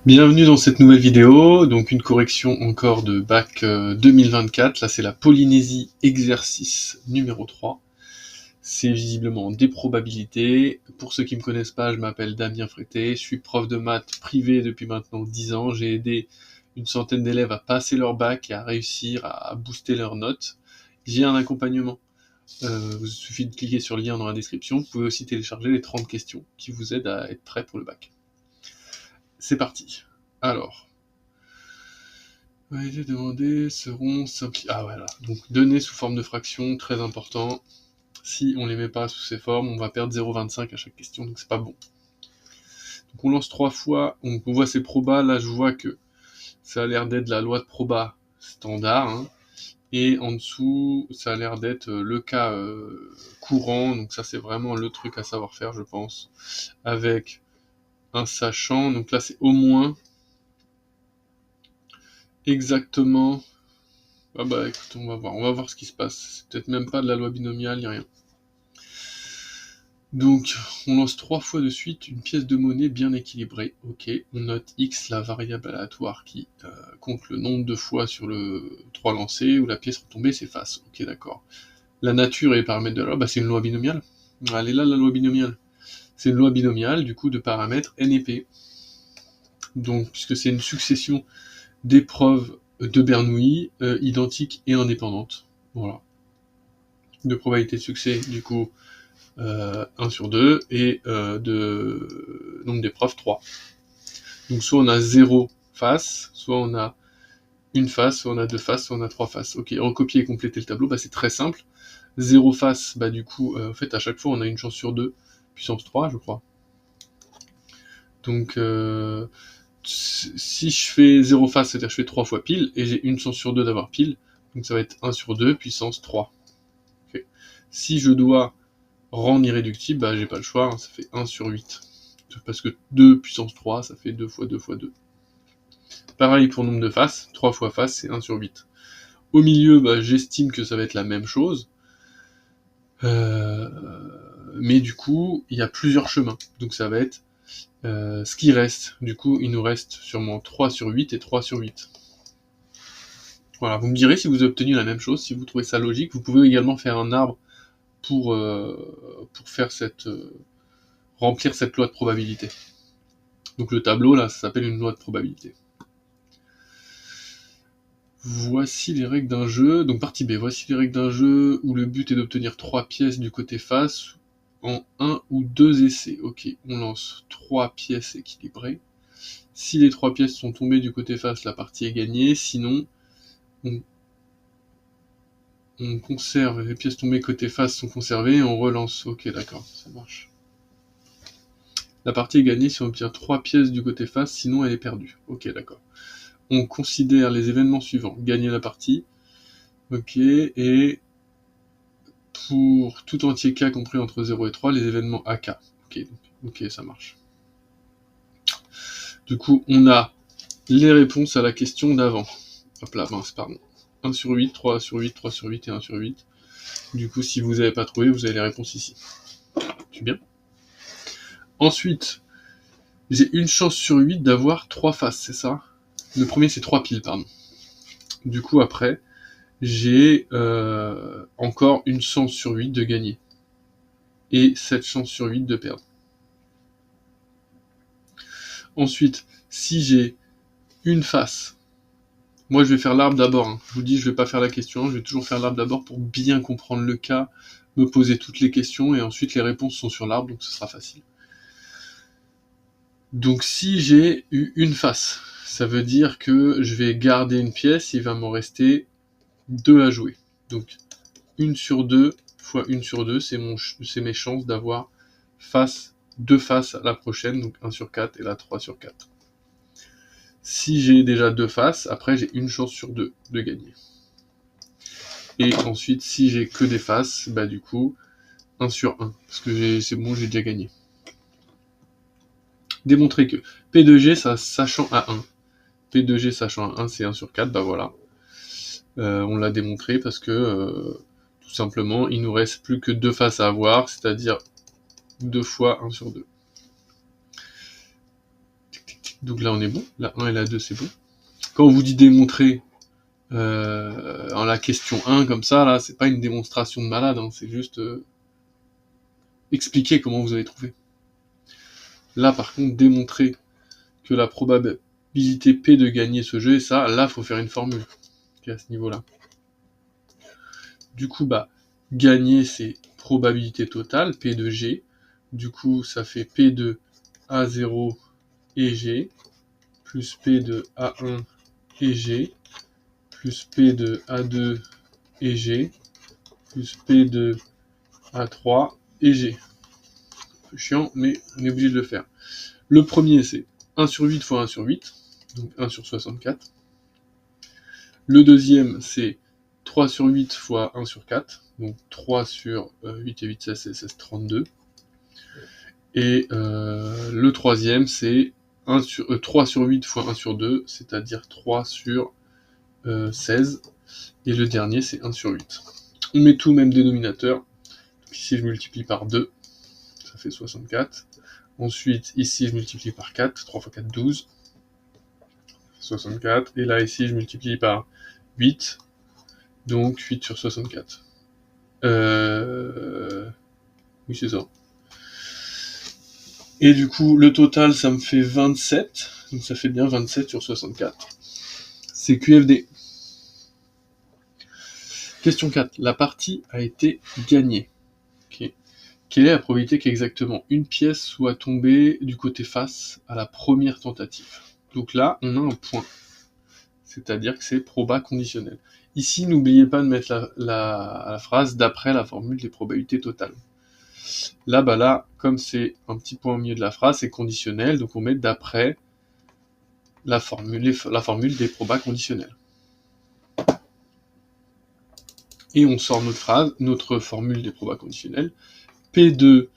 Bienvenue dans cette nouvelle vidéo, donc une correction encore de bac 2024, là c'est la Polynésie exercice numéro 3, c'est visiblement des probabilités. Pour ceux qui me connaissent pas, je m'appelle Damien Frété, je suis prof de maths privé depuis maintenant 10 ans, j'ai aidé une centaine d'élèves à passer leur bac et à réussir à booster leurs notes. J'ai un accompagnement, il suffit de cliquer sur le lien dans la description, vous pouvez aussi télécharger les 30 questions qui vous aident à être prêt pour le bac. C'est parti. Alors, les demandées seront simplifiées. Ah voilà, donc données sous forme de fractions, très important. Si on les met pas sous ces formes, on va perdre 0,25 à chaque question, donc c'est pas bon. Donc on lance 3 fois, on voit ces probas, là je vois que ça a l'air d'être la loi de proba standard, hein, et en dessous ça a l'air d'être le cas courant, donc ça c'est vraiment le truc à savoir faire je pense, avec un sachant, donc là c'est au moins exactement. Ah bah écoute, on va voir ce qui se passe. C'est peut-être même pas de la loi binomiale, ni rien. Donc, on lance 3 fois de suite une pièce de monnaie bien équilibrée. Ok, on note x, la variable aléatoire qui compte le nombre de fois sur le 3 lancés, où la pièce retombée s'efface. Ok, d'accord. La nature et les paramètres de la loi, bah c'est une loi binomiale. Elle est là, la loi binomiale. C'est une loi binomiale, du coup, de paramètres n et p. Donc, puisque c'est une succession d'épreuves de Bernoulli, identiques et indépendantes. Voilà. De probabilité de succès, du coup, 1 sur 2, et de nombre d'épreuves, 3. Donc soit on a 0 faces, soit on a une face, soit on a 2 faces, soit on a 3 faces. Ok, recopier et compléter le tableau, bah c'est très simple. 0 face, bah du coup, en fait, à chaque fois, on a une chance sur 2, puissance 3, je crois. Donc, si je fais 0 face, c'est-à-dire que je fais 3 fois pile, et j'ai une chance sur 2 d'avoir pile, donc ça va être 1 sur 2, puissance 3. Okay. Si je dois rendre irréductible, bah j'ai pas le choix, hein, ça fait 1 sur 8. Parce que 2 puissance 3, ça fait 2 fois 2 fois 2. Pareil pour nombre de faces, 3 fois face, c'est 1 sur 8. Au milieu, bah, j'estime que ça va être la même chose, mais du coup, il y a plusieurs chemins, donc ça va être ce qui reste. Du coup, il nous reste sûrement 3 sur 8 et 3 sur 8. Voilà, vous me direz si vous avez obtenu la même chose, si vous trouvez ça logique. Vous pouvez également faire un arbre pour faire remplir cette loi de probabilité. Donc le tableau, là, ça s'appelle une loi de probabilité. Voici les règles d'un jeu. Donc partie B, voici les règles d'un jeu où le but est d'obtenir 3 pièces du côté face en 1 ou 2 essais. Ok, on lance 3 pièces équilibrées. Si les 3 pièces sont tombées du côté face, la partie est gagnée. Sinon, on conserve, les pièces tombées côté face sont conservées et on relance. Ok, d'accord, ça marche. La partie est gagnée si on obtient 3 pièces du côté face, sinon elle est perdue. Ok, d'accord. On considère les événements suivants. Gagner la partie. Ok, et pour tout entier k compris entre 0 et 3, les événements AK. Ok, ça marche. Du coup, on a les réponses à la question d'avant. Hop là, mince, pardon. 1 sur 8, 3 sur 8, 3 sur 8 et 1 sur 8. Du coup, si vous n'avez pas trouvé, vous avez les réponses ici. C'est bien. Ensuite, j'ai une chance sur 8 d'avoir 3 faces, c'est ça? Le premier, c'est 3 piles, pardon. Du coup, après, j'ai encore une chance sur 8 de gagner. Et 7 chances sur 8 de perdre. Ensuite, si j'ai une face, moi je vais faire l'arbre d'abord, hein. Je vous dis, je vais pas faire la question, je vais toujours faire l'arbre d'abord pour bien comprendre le cas, me poser toutes les questions, et ensuite les réponses sont sur l'arbre, donc ce sera facile. Donc si j'ai eu une face, ça veut dire que je vais garder une pièce, il va m'en rester 2 à jouer. Donc 1 sur 2 fois 1 sur 2, c'est mes chances d'avoir 2 faces à la prochaine, donc 1 sur 4 et là 3 sur 4. Si j'ai déjà 2 faces, après j'ai une chance sur 2 de gagner. Et ensuite, si j'ai que des faces, bah du coup, 1 sur 1, parce que c'est bon, j'ai déjà gagné. Démontrer que P de G, ça sachant à 1. P de G sachant à 1, c'est 1 sur 4, bah voilà. On l'a démontré parce que, tout simplement, il nous reste plus que 2 faces à avoir, c'est-à-dire 2 fois 1 sur 2. Donc là, on est bon. La 1 et la 2, c'est bon. Quand on vous dit démontrer en la question 1, comme ça, là, c'est pas une démonstration de malade, hein, c'est juste expliquer comment vous avez trouvé. Là, par contre, démontrer que la probabilité P de gagner ce jeu, et ça, là, faut faire une formule à ce niveau-là. Du coup, bah, gagner, c'est probabilité totale, P de G. Du coup, ça fait P de A0 et G, plus P de A1 et G, plus P de A2 et G, plus P de A3 et G. Un peu chiant, mais on est obligé de le faire. Le premier, c'est 1 sur 8 fois 1 sur 8, donc 1 sur 64. Le deuxième, c'est 3 sur 8 fois 1 sur 4, donc 3 sur 8 et 8, 16, 16, 16, 32. Et le troisième, c'est 3 sur 8 fois 1 sur 2, c'est-à-dire 3 sur 16. Et le dernier, c'est 1 sur 8. On met tout au même dénominateur. Donc ici, je multiplie par 2, ça fait 64. Ensuite, ici, je multiplie par 4, 3 fois 4, 12. 64. Et là, ici, je multiplie par 8, donc 8 sur 64. Oui, c'est ça. Et du coup, le total, ça me fait 27. Donc ça fait bien 27 sur 64. C'est QFD. Question 4. La partie a été gagnée. Okay. Quelle est la probabilité qu'exactement une pièce soit tombée du côté face à la première tentative? Donc là, on a un point. C'est-à-dire que c'est proba conditionnel. Ici, n'oubliez pas de mettre la phrase d'après la formule des probabilités totales. Là, bah là, comme c'est un petit point au milieu de la phrase, c'est conditionnel, donc on met d'après la formule des probas conditionnels. Et on sort notre formule des probas conditionnels. P2,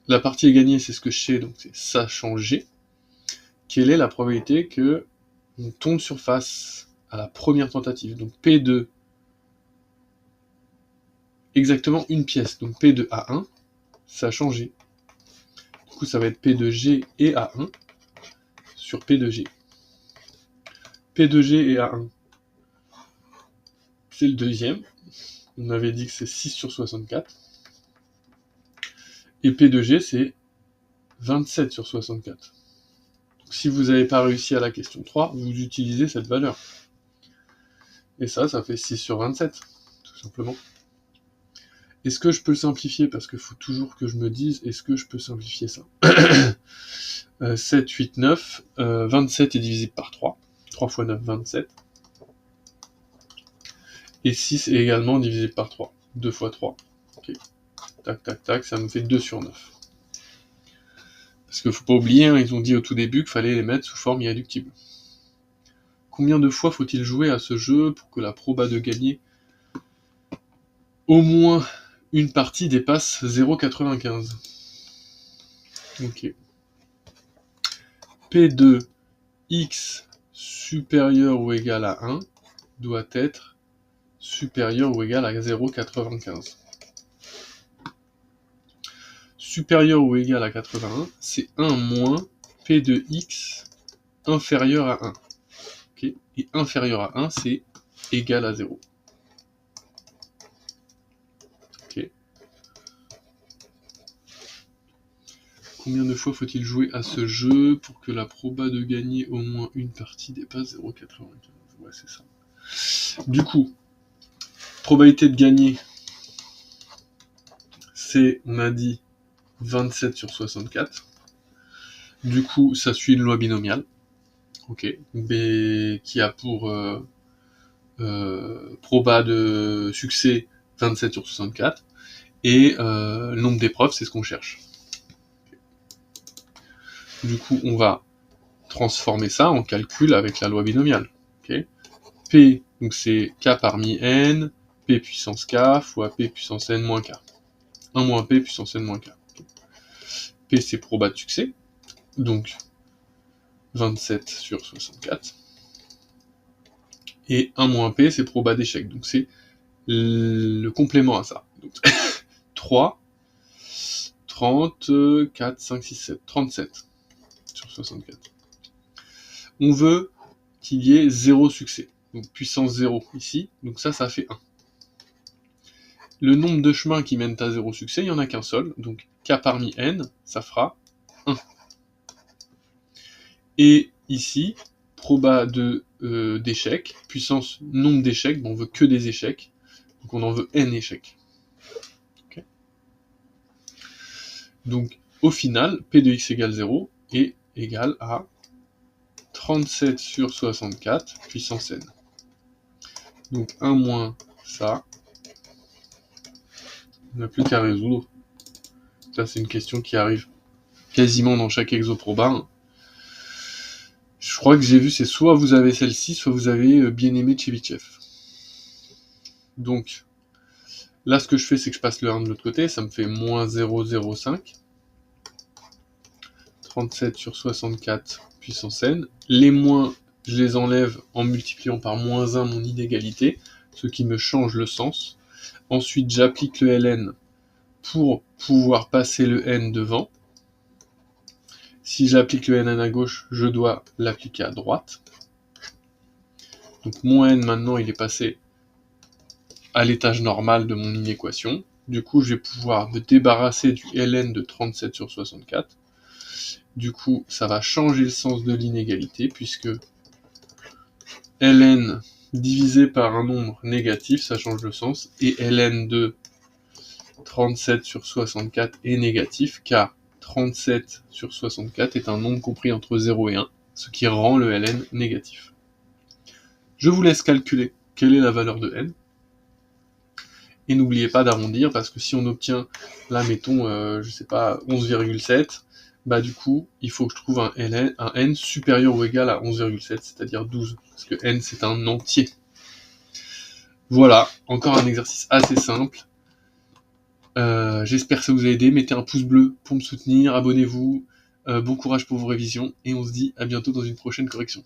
la partie est gagnée, c'est ce que je sais, donc c'est ça changer. Quelle est la probabilité que on tombe sur face à la première tentative? Donc P2, exactement une pièce, donc P de A1, ça a changé. Du coup, ça va être P de G et A1 sur P de G. P de G et A1, c'est le deuxième. On avait dit que c'est 6 sur 64. Et P de G, c'est 27 sur 64. Donc, si vous n'avez pas réussi à la question 3, vous utilisez cette valeur. Et ça fait 6 sur 27, tout simplement. Est-ce que je peux le simplifier? Parce qu'il faut toujours que je me dise, est-ce que je peux simplifier ça? 7, 8, 9, 27 est divisible par 3. 3 fois 9, 27. Et 6 est également divisible par 3. 2 fois 3. Ok. Tac, tac, tac, ça me fait 2 sur 9. Parce qu'il ne faut pas oublier, hein, ils ont dit au tout début qu'il fallait les mettre sous forme irréductible. Combien de fois faut-il jouer à ce jeu pour que la proba de gagner au moins une partie dépasse 0,95? Ok. P de x supérieur ou égal à 1 doit être supérieur ou égal à 0,95. Supérieur ou égal à 81, c'est 1 moins P de x inférieur à 1. Okay. Et inférieur à 1, c'est égal à 0. Okay. Combien de fois faut-il jouer à ce jeu pour que la proba de gagner au moins une partie dépasse 0,95? Ouais, c'est ça. Du coup, probabilité de gagner, c'est, on a dit, 27 sur 64. Du coup, ça suit une loi binomiale. Ok. B qui a pour proba de succès 27 sur 64. Et le nombre d'épreuves, c'est ce qu'on cherche. Du coup, on va transformer ça en calcul avec la loi binomiale. Okay. P, donc c'est K parmi N, P puissance K fois P puissance N moins K. 1 moins P puissance N moins K. Okay. P, c'est proba de succès. Donc, 27 sur 64. Et 1 moins P, c'est proba d'échec. Donc, c'est le complément à ça. Donc, 3, 30, 4, 5, 6, 7. 37 sur 64. On veut qu'il y ait 0 succès. Donc puissance 0 ici, donc ça fait 1. Le nombre de chemins qui mènent à 0 succès, il n'y en a qu'un seul, donc k parmi n, ça fera 1. Et ici, proba d'échecs, puissance nombre d'échecs, on veut que des échecs, donc on en veut n échecs. Okay. Donc au final, p de x égale 0 est égal à 37 sur 64 puissance n. Donc 1 moins ça, on n'a plus qu'à résoudre. Ça, c'est une question qui arrive quasiment dans chaque exoproba. Je crois que j'ai vu, c'est soit vous avez celle-ci, soit vous avez Bien-Aimé Tchebychev. Donc, là, ce que je fais, c'est que je passe le 1 de l'autre côté, ça me fait moins 0,05. 37 sur 64 puissance n. Les moins, je les enlève en multipliant par moins 1 mon inégalité, ce qui me change le sens. Ensuite, j'applique le ln pour pouvoir passer le n devant. Si j'applique le ln à gauche, je dois l'appliquer à droite. Donc mon n, maintenant, il est passé à l'étage normal de mon inéquation. Du coup, je vais pouvoir me débarrasser du ln de 37 sur 64. Du coup, ça va changer le sens de l'inégalité, puisque ln divisé par un nombre négatif, ça change le sens, et ln de 37 sur 64 est négatif, car 37 sur 64 est un nombre compris entre 0 et 1, ce qui rend le ln négatif. Je vous laisse calculer quelle est la valeur de n, et n'oubliez pas d'arrondir, parce que si on obtient, là mettons, je sais pas, 11,7, bah du coup, il faut que je trouve un n supérieur ou égal à 11,7, c'est-à-dire 12, parce que n c'est un entier. Voilà, encore un exercice assez simple. J'espère que ça vous a aidé, mettez un pouce bleu pour me soutenir, abonnez-vous, bon courage pour vos révisions, et on se dit à bientôt dans une prochaine correction.